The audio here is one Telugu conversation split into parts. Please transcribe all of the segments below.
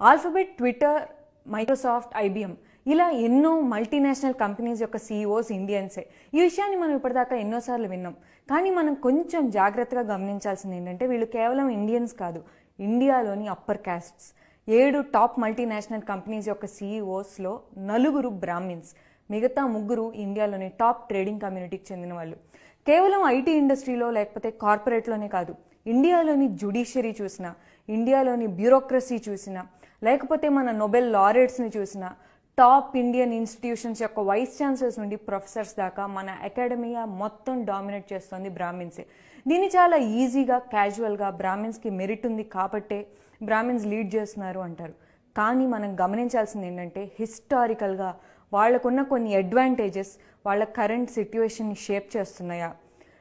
ఆల్ఫాబెట్, ట్విట్టర్, మైక్రోసాఫ్ట్, ఐబిఎం ఇలా ఎన్నో మల్టీనేషనల్ కంపెనీస్ యొక్క సీఈఓస్ ఇండియన్సే. ఈ విషయాన్ని మనం ఇప్పటిదాకా ఎన్నోసార్లు విన్నాం. కానీ మనం కొంచెం జాగ్రత్తగా గమనించాల్సింది ఏంటంటే వీళ్ళు కేవలం ఇండియన్స్ కాదు, ఇండియాలోని upper castes. 7 top multinational companies యొక్క సీఈఓస్లో 4 బ్రాహ్మిన్స్, మిగతా 3 ఇండియాలోని టాప్ ట్రేడింగ్ కమ్యూనిటీకి చెందిన వాళ్ళు. కేవలం ఐటీ ఇండస్ట్రీలో లేకపోతే కార్పొరేట్లోనే కాదు, ఇండియాలోని జ్యుడిషియరీ చూసినా, ఇండియాలోని బ్యూరోక్రసీ చూసినా, లేకపోతే మన నోబెల్ లారెట్స్ని చూసినా, టాప్ ఇండియన్ ఇన్స్టిట్యూషన్స్ యొక్క వైస్ ఛాన్సలర్స్ నుండి ప్రొఫెసర్స్ దాకా మన అకాడమీగా మొత్తం డామినేట్ చేస్తుంది బ్రాహ్మిన్సే. దీన్ని చాలా ఈజీగా, క్యాజువల్గా బ్రాహ్మిన్స్కి మెరిట్ ఉంది కాబట్టే బ్రాహ్మిన్స్ లీడ్ చేస్తున్నారు అంటారు. కానీ మనం గమనించాల్సింది ఏంటంటే హిస్టారికల్గా వాళ్ళకున్న కొన్ని అడ్వాంటేజెస్ వాళ్ళ కరెంట్ సిట్యుయేషన్ని షేప్ చేస్తున్నాయా?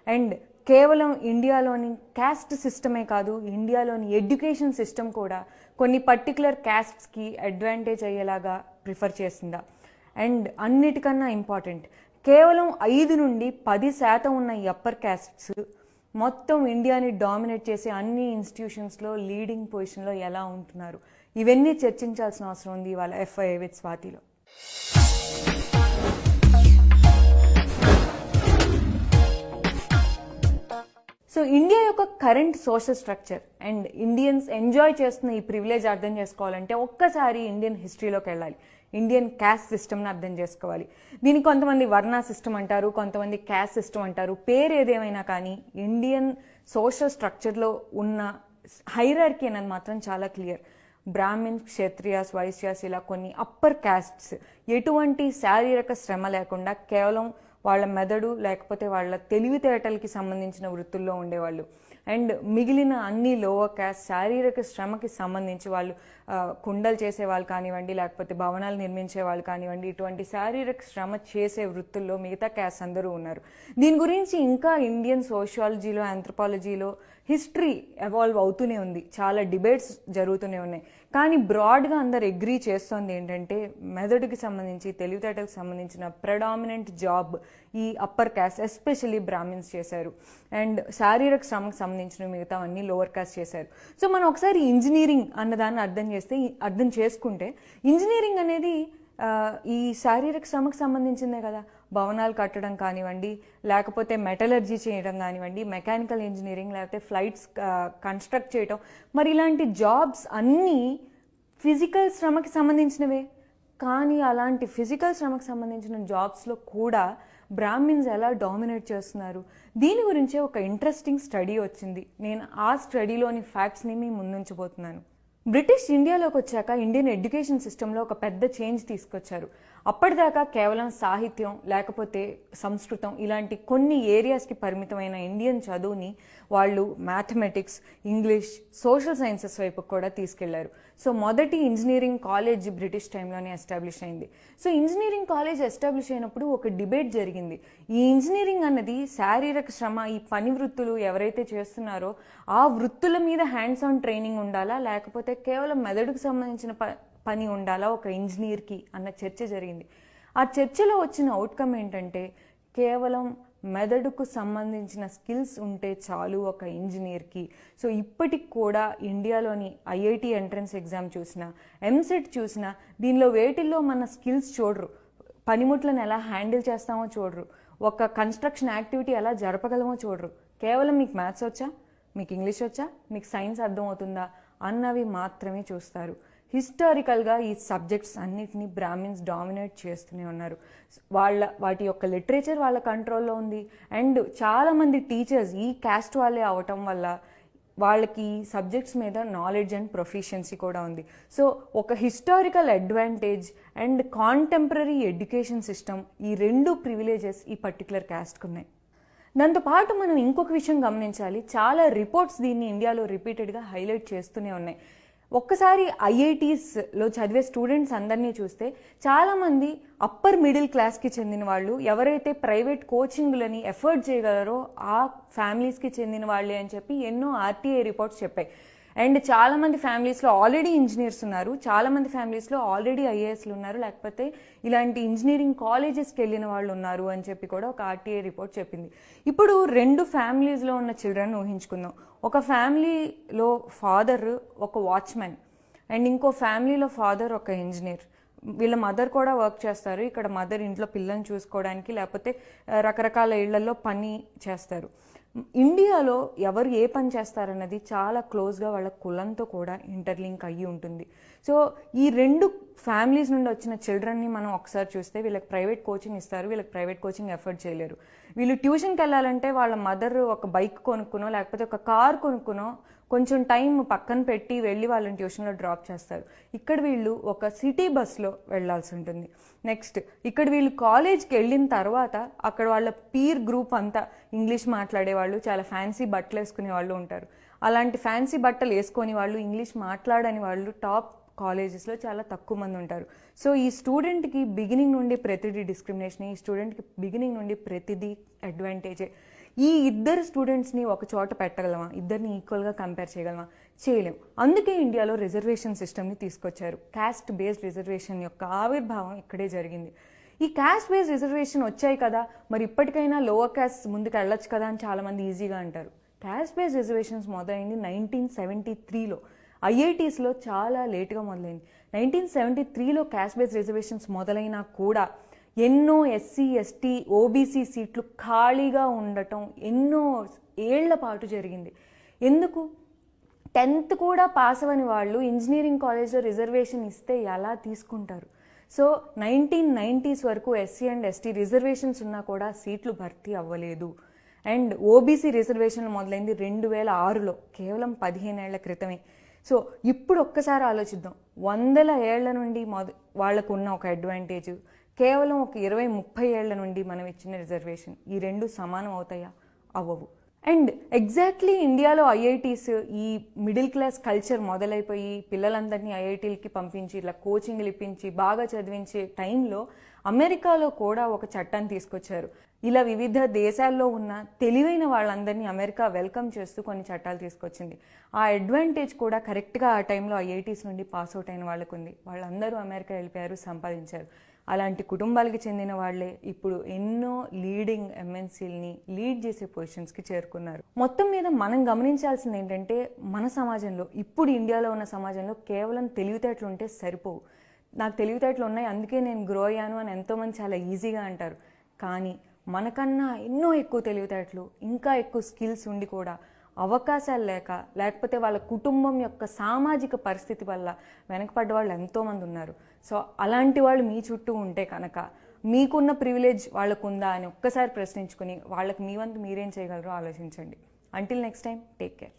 అండ్ కేవలం ఇండియాలోని క్యాస్ట్ సిస్టమే కాదు, ఇండియాలోని ఎడ్యుకేషన్ సిస్టమ్ కూడా కొన్ని పర్టికులర్ క్యాస్ట్స్కి అడ్వాంటేజ్ అయ్యేలాగా ప్రిఫర్ చేసిందా? అండ్ అన్నిటికన్నా ఇంపార్టెంట్, కేవలం 5 నుండి 10% ఉన్న ఈ అప్పర్ క్యాస్ట్స్ మొత్తం ఇండియాని డామినేట్ చేసే అన్ని ఇన్స్టిట్యూషన్స్లో లీడింగ్ పొజిషన్లో ఎలా ఉంటున్నారు? ఇవన్నీ చర్చించాల్సిన అవసరం ఉంది ఇవాళ FII విత్ స్వాతిలో. సో ఇండియా యొక్క current social structure and Indians enjoy చేస్తున్న ఈ ప్రివిలేజ్ అర్థం చేసుకోవాలంటే ఒక్కసారి ఇండియన్ హిస్టరీలోకి వెళ్ళాలి. ఇండియన్ క్యాస్ట్ సిస్టమ్ని అర్థం చేసుకోవాలి. దీనికి కొంతమంది వర్ణ సిస్టమ్ అంటారు, కొంతమంది క్యాస్ట్ సిస్టమ్ అంటారు. పేరు ఏదేమైనా కానీ ఇండియన్ సోషల్ స్ట్రక్చర్లో ఉన్న హైరార్కీ అనేది మాత్రం చాలా క్లియర్. బ్రాహ్మిన్, క్షత్రియాస్, వైశ్యాస్ ఇలా కొన్ని అప్పర్ క్యాస్ట్స్ ఎటువంటి శారీరక శ్రమ లేకుండా కేవలం వాళ్ళ మెదడు లేకపోతే వాళ్ళ తెలివితేటలకి సంబంధించిన వృత్తుల్లో ఉండేవాళ్ళు. అండ్ మిగిలిన అన్ని లోవర్ క్యాస్ట్ శారీరక శ్రమకి సంబంధించి వాళ్ళు కుండలు చేసేవాళ్ళు కానివ్వండి, లేకపోతే భవనాలు నిర్మించే వాళ్ళు కానివ్వండి, ఇటువంటి శారీరక శ్రమ చేసే వృత్తుల్లో మిగతా క్యాస్ట్ అందరూ ఉన్నారు. దీని గురించి ఇంకా ఇండియన్ సోషియాలజీలో, ఆంథ్రోపాలజీలో హిస్టరీ ఎవాల్వ్ అవుతూనే ఉంది, చాలా డిబేట్స్ జరుగుతూనే ఉన్నాయి. కానీ బ్రాడ్గా అందరు అగ్రీ చేస్తోంది ఏంటంటే మెదడుకి సంబంధించి, తెలివితేటలకు సంబంధించిన ప్రెడామినెంట్ జాబ్ ఈ అప్పర్ క్యాస్ట్ ఎస్పెషల్లీ బ్రాహ్మిన్స్ చేశారు. అండ్ శారీరక శ్రమకు సంబంధించిన మిగతా అన్ని లోవర్ క్యాస్ట్ చేశారు. సో మనం ఒకసారి ఇంజనీరింగ్ అన్నదాన్ని అర్థం చేసుకుంటే ఇంజనీరింగ్ అనేది ఈ శారీరక శ్రమకు సంబంధించిందే కదా. భవనాలు కట్టడం కానివ్వండి, లేకపోతే మెటలర్జీ చేయడం కానివ్వండి, మెకానికల్ ఇంజనీరింగ్, లేకపోతే ఫ్లైట్స్ కన్స్ట్రక్ట్ చేయడం, మరి ఇలాంటి జాబ్స్ అన్నీ ఫిజికల్ శ్రమకి సంబంధించినవే. కానీ అలాంటి ఫిజికల్ శ్రమకు సంబంధించిన జాబ్స్లో కూడా బ్రాహ్మిన్స్ ఎలా డామినేట్ చేస్తున్నారు? దీని గురించే ఒక ఇంట్రెస్టింగ్ స్టడీ వచ్చింది. నేను ఆ స్టడీలోని ఫ్యాక్ట్స్ని మీ ముందుంచబోతున్నాను. బ్రిటిష్ ఇండియాలోకి వచ్చాక ఇండియన్ ఎడ్యుకేషన్ సిస్టంలో ఒక పెద్ద చేంజ్ తీసుకొచ్చారు. అప్పటిదాకా కేవలం సాహిత్యం లేకపోతే సంస్కృతం ఇలాంటి కొన్ని ఏరియాస్కి పరిమితమైన ఇండియన్ చదువుని వాళ్ళు మ్యాథమెటిక్స్, ఇంగ్లీష్, సోషల్ సైన్సెస్ వైపు కూడా తీసుకెళ్లారు. సో మొదటి ఇంజనీరింగ్ కాలేజ్ బ్రిటిష్ టైంలోనే ఎస్టాబ్లిష్ అయింది. సో ఇంజనీరింగ్ కాలేజ్ ఎస్టాబ్లిష్ అయినప్పుడు ఒక డిబేట్ జరిగింది. ఈ ఇంజనీరింగ్ అన్నది శారీరక శ్రమ, ఈ పని వృత్తులు ఎవరైతే చేస్తున్నారో ఆ వృత్తుల మీద హ్యాండ్స్ ఆన్ ట్రైనింగ్ ఉండాలా, లేకపోతే కేవలం మెదడుకు సంబంధించిన పని ఉండాలా ఒక ఇంజనీర్కి అన్న చర్చ జరిగింది. ఆ చర్చలో వచ్చిన అవుట్కమ్ ఏంటంటే కేవలం మెదడుకు సంబంధించిన స్కిల్స్ ఉంటే చాలు ఒక ఇంజనీర్కి. సో ఇప్పటికి కూడా ఇండియాలోని IIT ఎంట్రన్స్ ఎగ్జామ్ చూసినా, ఎంసెట్ చూసినా దీనిలో వేటిల్లో మన స్కిల్స్ చూడరు. పనిముట్లను ఎలా హ్యాండిల్ చేస్తామో చూడరు, ఒక కన్స్ట్రక్షన్ యాక్టివిటీ ఎలా జరపగలమో చూడరు. కేవలం మీకు మ్యాథ్స్ వచ్చా, మీకు ఇంగ్లీష్ వచ్చా, మీకు సైన్స్ అర్థం అవుతుందా అన్నవి మాత్రమే చూస్తారు. హిస్టారికల్గా ఈ సబ్జెక్ట్స్ అన్నిటినీ బ్రాహ్మిన్స్ డామినేట్ చేస్తూనే ఉన్నారు. వాటి యొక్క లిటరేచర్ వాళ్ళ కంట్రోల్లో ఉంది. అండ్ చాలామంది టీచర్స్ ఈ క్యాస్ట్ వాళ్ళే అవటం వల్ల వాళ్ళకి సబ్జెక్ట్స్ మీద నాలెడ్జ్ అండ్ ప్రొఫిషియన్సీ కూడా ఉంది. సో ఒక historical advantage and contemporary education system, ఈ 2 ప్రివిలేజెస్ ఈ పర్టికులర్ క్యాస్ట్కి ఉన్నాయి. దాంతోపాటు మనం ఇంకొక విషయం గమనించాలి. చాలా రిపోర్ట్స్ దీన్ని ఇండియాలో రిపీటెడ్గా హైలైట్ చేస్తూనే ఉన్నాయి. ఒక్కసారి IITsలో చదివే స్టూడెంట్స్ అందరినీ చూస్తే చాలామంది అప్పర్ మిడిల్ క్లాస్కి చెందిన వాళ్ళు, ఎవరైతే ప్రైవేట్ కోచింగ్లని ఎఫర్ట్ చేయగలరో ఆ ఫ్యామిలీస్కి చెందిన వాళ్ళే అని చెప్పి ఎన్నో RTI రిపోర్ట్స్ చెప్పాయి. అండ్ చాలామంది ఫ్యామిలీస్లో ఆల్రెడీ ఇంజనీర్స్ ఉన్నారు, చాలామంది ఫ్యామిలీస్లో ఆల్రెడీ IASలు ఉన్నారు, లేకపోతే ఇలాంటి ఇంజనీరింగ్ కాలేజెస్కి వెళ్ళిన వాళ్ళు ఉన్నారు అని చెప్పి కూడా ఒక RTI రిపోర్ట్ చెప్పింది. ఇప్పుడు 2 ఫ్యామిలీస్లో ఉన్న చిల్డ్రన్ ఊహించుకుందాం. ఒక ఫ్యామిలీలో ఫాదర్ ఒక వాచ్మెన్, అండ్ ఇంకో ఫ్యామిలీలో ఫాదర్ ఒక ఇంజనీర్, వీళ్ళ మదర్ కూడా వర్క్ చేస్తారు. ఇక్కడ మదర్ ఇంట్లో పిల్లల్ని చూసుకోవడానికి లేకపోతే రకరకాల ఇళ్లలో పని చేస్తారు. ఇండియాలో ఎవరు ఏ పని చేస్తారన్నది చాలా క్లోజ్గా వాళ్ళ కులంతో కూడా ఇంటర్లింక్ అయ్యి ఉంటుంది. సో ఈ రెండు ఫ్యామిలీస్ నుండి వచ్చిన చిల్డ్రన్ని మనం ఒకసారి చూస్తే వీళ్ళకి ప్రైవేట్ కోచింగ్ ఇస్తారు, వీళ్ళకి ప్రైవేట్ కోచింగ్ ఎఫర్ట్ చేయలేరు. వీళ్ళు ట్యూషన్కి వెళ్ళాలంటే వాళ్ళ మదర్ ఒక బైక్ కొనుక్కునో లేకపోతే ఒక కార్ కొనుక్కునో కొంచెం టైం పక్కన పెట్టి వెళ్ళి వాళ్ళని ట్యూషన్లో డ్రాప్ చేస్తారు. ఇక్కడ వీళ్ళు ఒక సిటీ బస్లో వెళ్లాల్సి ఉంటుంది. నెక్స్ట్ ఇక్కడ వీళ్ళు కాలేజ్కి వెళ్ళిన తర్వాత అక్కడ వాళ్ళ పీర్ గ్రూప్ అంతా ఇంగ్లీష్ మాట్లాడేవాళ్ళు, చాలా ఫ్యాన్సీ బట్టలు వేసుకునే వాళ్ళు ఉంటారు. అలాంటి ఫ్యాన్సీ బట్టలు వేసుకొని వాళ్ళు ఇంగ్లీష్ మాట్లాడని వాళ్ళు టాప్ కాలేజెస్లో చాలా తక్కువ మంది ఉంటారు. సో ఈ స్టూడెంట్కి బిగినింగ్ నుండి ప్రతిదీ డిస్క్రిమినేషన్, ఈ స్టూడెంట్కి బిగినింగ్ నుండి ప్రతిదీ అడ్వాంటేజే. ఈ ఇద్దరు స్టూడెంట్స్ని ఒక చోట పెట్టగలమా, ఇద్దరిని ఈక్వల్గా కంపేర్ చేయగలమా? చేయలేం. అందుకే ఇండియాలో రిజర్వేషన్ సిస్టమ్ని తీసుకొచ్చారు. క్యాస్ట్ బేస్డ్ రిజర్వేషన్ యొక్క ఆవిర్భావం ఇక్కడే జరిగింది. ఈ క్యాస్ట్ బేస్డ్ రిజర్వేషన్ వచ్చాయి కదా, మరి ఇప్పటికైనా లోవర్ క్యాస్ట్ ముందుకు వెళ్ళొచ్చు కదా అని చాలామంది ఈజీగా అంటారు. క్యాస్ట్ బేస్డ్ రిజర్వేషన్స్ మొదలైంది 1973లో. ఐఐటీస్లో చాలా లేటుగా మొదలైంది. 1973లో క్యాస్ట్ బేస్డ్ రిజర్వేషన్స్ మొదలైనా కూడా ఎన్నో ఎస్సీ ఎస్టీ ఓబీసీ సీట్లు ఖాళీగా ఉండటం ఎన్నో ఏళ్ల పాటు జరిగింది. ఎందుకు? 10th కూడా పాస్ అవని వాళ్ళు ఇంజనీరింగ్ కాలేజ్లో రిజర్వేషన్ ఇస్తే ఎలా తీసుకుంటారు? సో 1990s వరకు ఎస్సీ అండ్ ఎస్టీ రిజర్వేషన్స్ ఉన్నా కూడా సీట్లు భర్తీ అవ్వలేదు. అండ్ ఓబీసీ రిజర్వేషన్ మొదలైంది 2006లో, కేవలం 15 ఏళ్ల క్రితమే. సో ఇప్పుడు ఒక్కసారి ఆలోచిద్దాం, 100 ఏళ్ల నుండి వాళ్ళకు ఉన్న ఒక అడ్వాంటేజ్, కేవలం ఒక 20-30 ఏళ్ల నుండి మనం ఇచ్చిన రిజర్వేషన్, ఈ రెండు సమానం అవుతాయా? అవ్వవు. అండ్ ఎగ్జాక్ట్లీ ఇండియాలో ఐఐటీస్ ఈ మిడిల్ క్లాస్ కల్చర్ మొదలైపోయి పిల్లలందరినీ ఐఐటీలకి పంపించి ఇలా కోచింగ్లు ఇప్పించి బాగా చదివించే టైంలో అమెరికాలో కూడా ఒక చట్టాన్ని తీసుకొచ్చారు. ఇలా వివిధ దేశాల్లో ఉన్న తెలివైన వాళ్ళందరినీ అమెరికా వెల్కమ్ చేస్తూ కొన్ని చట్టాలు తీసుకొచ్చింది. ఆ అడ్వాంటేజ్ కూడా కరెక్ట్గా ఆ టైంలో ఐఐటీస్ నుండి పాస్అవుట్ అయిన వాళ్ళకు ఉంది. వాళ్ళందరూ అమెరికా వెళ్ళిపోయారు, సంపాదించారు. అలాంటి కుటుంబాలకి చెందిన వాళ్ళే ఇప్పుడు ఎన్నో లీడింగ్ ఎంఎన్సీలని లీడ్ చేసే పొజిషన్స్కి చేరుకున్నారు. మొత్తం మీద మనం గమనించాల్సింది ఏంటంటే, మన సమాజంలో ఇప్పుడు ఇండియాలో ఉన్న సమాజంలో కేవలం తెలివితేటలు ఉంటే సరిపోవు. నాకు తెలివితేటలు ఉన్నాయి అందుకే నేను గ్రో అయ్యాను అని ఎంతోమంది చాలా ఈజీగా అంటారు. కానీ మనకన్నా ఎన్నో ఎక్కువ తెలివితేటలు, ఇంకా ఎక్కువ స్కిల్స్ ఉండి కూడా అవకాశాలు లేకపోతే వాళ్ళ కుటుంబం యొక్క సామాజిక పరిస్థితి వల్ల వెనకపడ్డ వాళ్ళు ఎంతోమంది ఉన్నారు. సో అలాంటి వాళ్ళు మీ చుట్టూ ఉంటే కనుక మీకున్న ప్రివిలేజ్ వాళ్ళకు ఉందా అని ఒక్కసారి ప్రశ్నించుకుని వాళ్ళకి మీ వంతు మీరేం చేయగలరో ఆలోచించండి. Until next time, take care.